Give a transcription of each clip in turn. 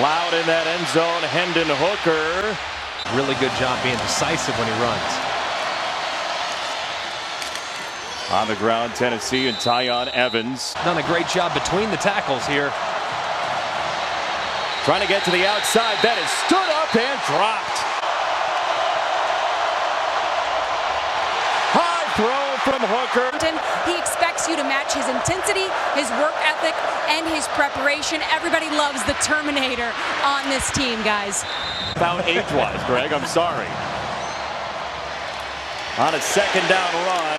Loud in that end zone, Hendon Hooker. Really good job being decisive when he runs. On the ground, Tennessee and Tyon Evans. Done a great job between the tackles here. Trying to get to the outside. That is stood up and dropped. High throw from Hooker. He expects you to match his intensity, his work ethic, and his preparation. Everybody loves the Terminator on this team, guys. About age-wise, Greg, I'm sorry. On a second down run.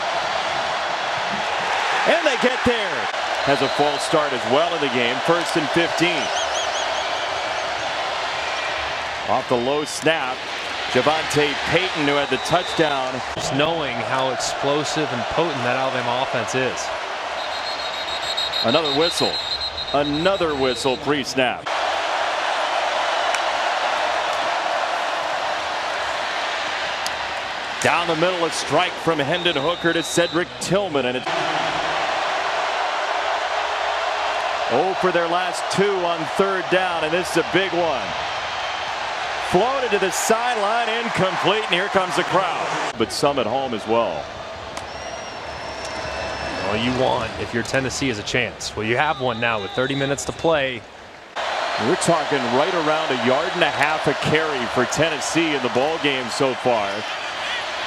And they get there. Has a false start as well in the game. 1st and 15. Off the low snap, Javonte Payton, who had the touchdown. Just knowing how explosive and potent that Alabama offense is. Another whistle. Another whistle pre-snap. Down the middle, a strike from Hendon Hooker to Cedric Tillman. And it's 0 for their last 2 on 3rd down, and this is a big one. Floated to the sideline, incomplete, and here comes the crowd. But some at home as well. All you want if you're Tennessee is a chance. Well, you have one now with 30 minutes to play. We're talking right around 1.5 yards a carry for Tennessee in the ball game so far.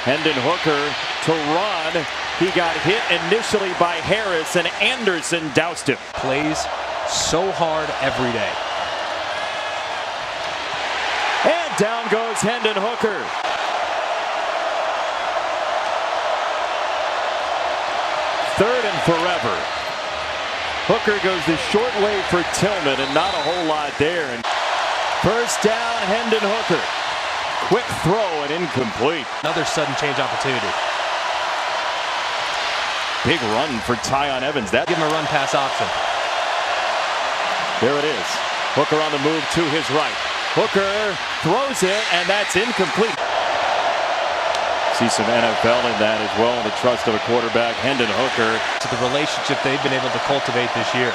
Hendon Hooker to run. He got hit initially by Harris, and Anderson doused him. Plays so hard every day. And down goes Hendon Hooker. Third and forever. Hooker goes the short way for Tillman, and not a whole lot there. And 1st down, Hendon Hooker. Quick throw and incomplete. Another sudden change opportunity. Big run for Tyon Evans. That give him a run pass option. There it is. Hooker on the move to his right. Hooker throws it, and that's incomplete. See some NFL in that as well, in the trust of a quarterback, Hendon Hooker. To the relationship they've been able to cultivate this year.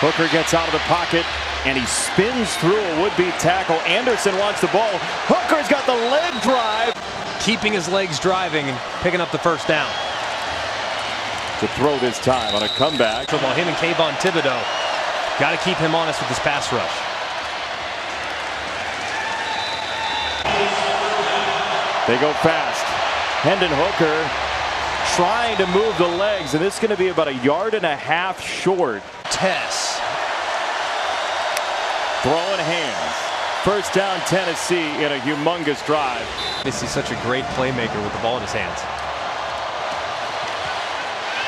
Hooker gets out of the pocket, and he spins through a would-be tackle. Anderson wants the ball. Hooker's got the leg drive. Keeping his legs driving and picking up the 1st down. To throw this time on a comeback. While him and Kayvon Thibodeau got to keep him honest with his pass rush. They go fast. Hendon Hooker trying to move the legs, and this is going to be about 1.5 yards short. Tess. Throwing hands. 1st down Tennessee in a humongous drive. This is such a great playmaker with the ball in his hands.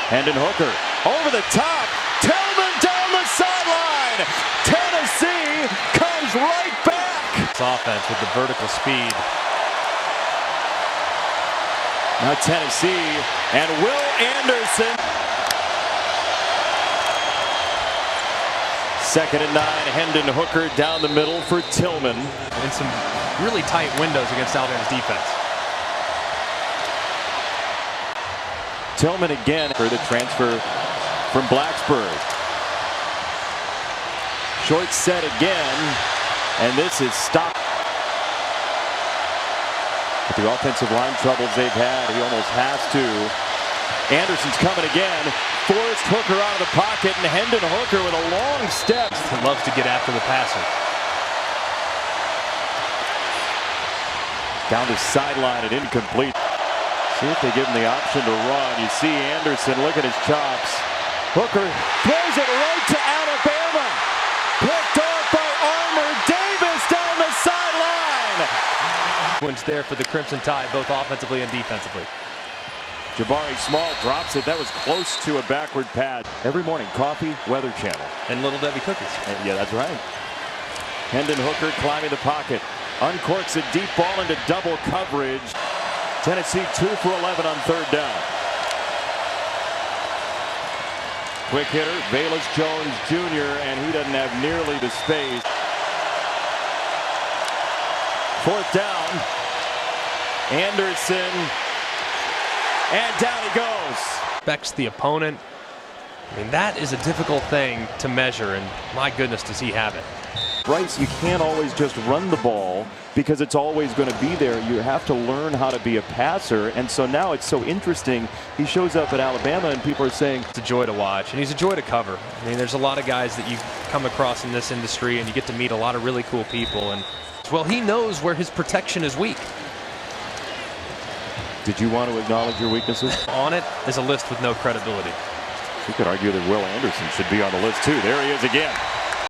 Hendon Hooker over the top. Tillman down the sideline. Tennessee comes right back. This offense with the vertical speed. Now Tennessee and Will Anderson. 2nd and 9. Hendon Hooker down the middle for Tillman. In some really tight windows against Alabama's defense. Tillman again for the transfer from Blacksburg. Short set again, and this is stopped. With the offensive line troubles they've had, he almost has to. Anderson's coming again. Forced Hooker out of the pocket, and Hendon Hooker with a long step. He loves to get after the passer. Down the sideline and incomplete. See if they give him the option to run. You see Anderson, look at his chops. Hooker throws it right to Alabama. Picked off by Armour Davis down the sideline. Wins there for the Crimson Tide, both offensively and defensively. Jabari Small drops it. That was close to a backward pass. Every morning, coffee, Weather Channel. And Little Debbie cookies. Yeah, that's right. Hendon Hooker climbing the pocket. Uncorks a deep ball into double coverage. Tennessee 2 for 11 on 3rd down. Quick hitter, Velus Jones Jr., and he doesn't have nearly the space. 4th down. Anderson. And down he goes. respects the opponent. I mean, that is a difficult thing to measure, and my goodness, does he have it. Bryce, you can't always just run the ball because it's always going to be there. You have to learn how to be a passer, and so now it's so interesting. He shows up at Alabama, and people are saying it's a joy to watch, and he's a joy to cover. I mean, there's a lot of guys that you come across in this industry, and you get to meet a lot of really cool people, and well, he knows where his protection is weak. Did you want to acknowledge your weaknesses? On it is a list with no credibility. You could argue that Will Anderson should be on the list too. There he is again.